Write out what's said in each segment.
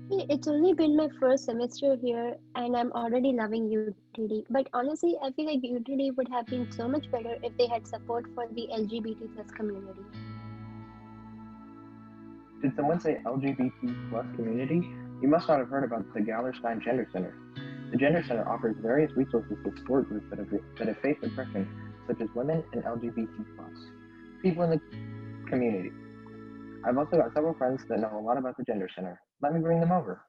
Hey, it's only been my first semester here and I'm already loving UTD. But honestly, I feel like UTD would have been so much better if they had support for the LGBT plus community. Did someone say LGBT plus community? You must not have heard about the Gallerstein Gender Center. The Gender Center offers various resources to support groups that have faced oppression, such as women and LGBT plus people in the community. I've also got several friends that know a lot about the Gender Center. Let me bring them over.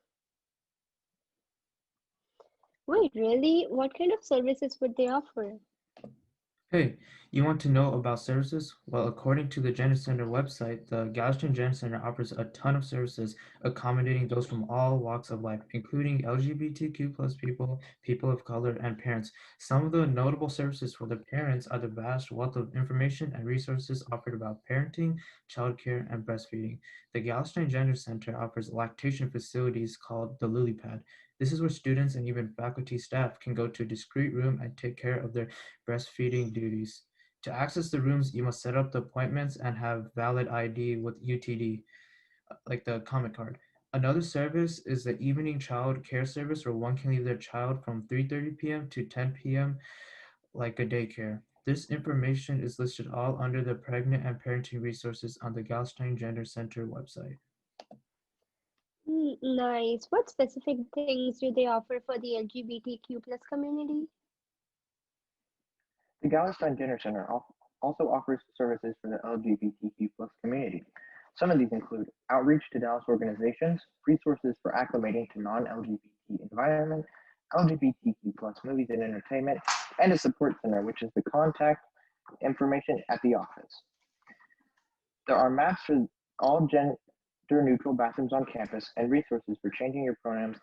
Wait, really? What kind of services would they offer? Hey, you want to know about services? Well, according to the Gender Center website, the Galveston Gender Center offers a ton of services accommodating those from all walks of life, including LGBTQ plus people, people of color, and parents. Some of the notable services for the parents are the vast wealth of information and resources offered about parenting, childcare, and breastfeeding. The Galveston Gender Center offers lactation facilities called the Lily Pad. This is where students and even faculty staff can go to a discreet room and take care of their breastfeeding duties. To access the rooms, you must set up the appointments and have valid ID with UTD, like the comment card. Another service is the evening child care service where one can leave their child from 3:30 p.m. to 10 p.m. like a daycare. This information is listed all under the pregnant and parenting resources on the Galstein Gender Center website. Nice. What specific things do they offer for the LGBTQ plus community? The Gallerstein Gender Center also offers services for the LGBTQ plus community. Some of these include outreach to Dallas organizations, resources for acclimating to non-LGBT environment, LGBTQ plus movies and entertainment, and a support center, which is the contact information at the office. There are maps for all gender-neutral bathrooms on campus and resources for changing your pronouns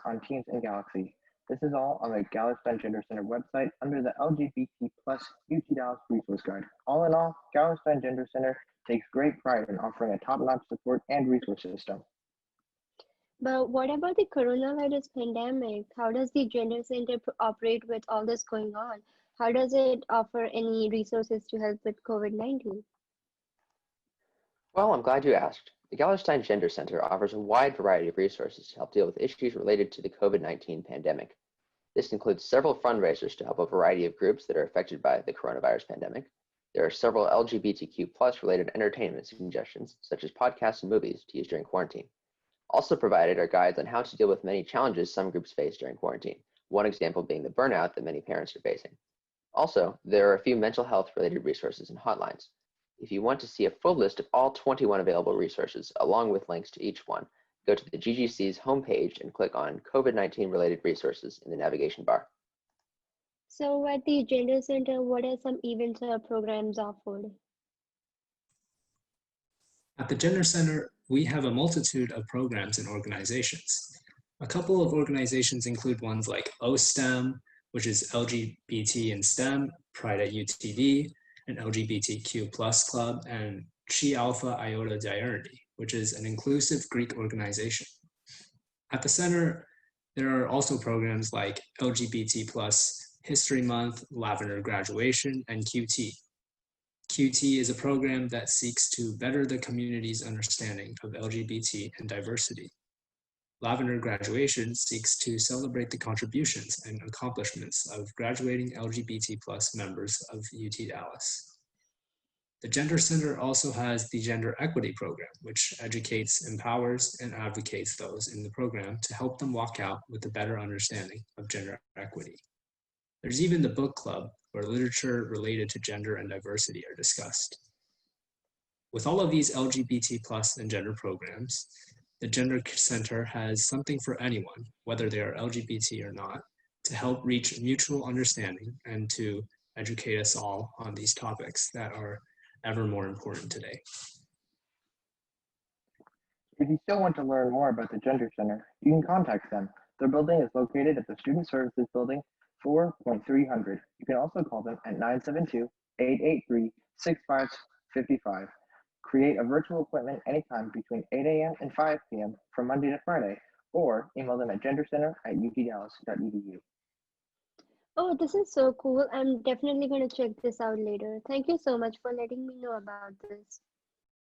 on Teams and Galaxy. This is all on the Galveston Gender Center website under the LGBT plus UT Dallas resource guide. All in all, Galveston Gender Center takes great pride in offering a top-notch support and resource system. But what about the coronavirus pandemic? How does the Gender Center operate with all this going on? How does it offer any resources to help with COVID-19? Well, I'm glad you asked. The Gallerstein Gender Center offers a wide variety of resources to help deal with issues related to the COVID-19 pandemic. This includes several fundraisers to help a variety of groups that are affected by the coronavirus pandemic. There are several LGBTQ plus related entertainment suggestions, such as podcasts and movies to use during quarantine. Also provided are guides on how to deal with many challenges some groups face during quarantine, one example being the burnout that many parents are facing. Also, there are a few mental health related resources and hotlines. If you want to see a full list of all 21 available resources, along with links to each one, go to the GGC's homepage and click on COVID-19 related resources in the navigation bar. So at the Gender Center, what are some events or programs offered? At the Gender Center, we have a multitude of programs and organizations. A couple of organizations include ones like OSTEM, which is LGBT in STEM, Pride at UTD, an LGBTQ plus club, and Chi Alpha Iota Diurnity, which is an inclusive Greek organization. At the center, there are also programs like LGBT plus History Month, Lavender Graduation, and QT. QT is a program that seeks to better the community's understanding of LGBT and diversity. Lavender Graduation seeks to celebrate the contributions and accomplishments of graduating LGBT plus members of UT Dallas. The Gender Center also has the Gender Equity Program, which educates, empowers, and advocates those in the program to help them walk out with a better understanding of gender equity. There's even the book club, where literature related to gender and diversity are discussed. With all of these LGBT plus and gender programs, the Gender Center has something for anyone, whether they are LGBT or not, to help reach mutual understanding and to educate us all on these topics that are ever more important today. If you still want to learn more about the Gender Center, you can contact them. Their building is located at the Student Services Building, 4.300. You can also call them at 972-883-6555. Create a virtual appointment anytime between 8 a.m. and 5 p.m. from Monday to Friday, or email them at gendercenter@utdallas.edu. Oh, this is so cool. I'm definitely going to check this out later. Thank you so much for letting me know about this.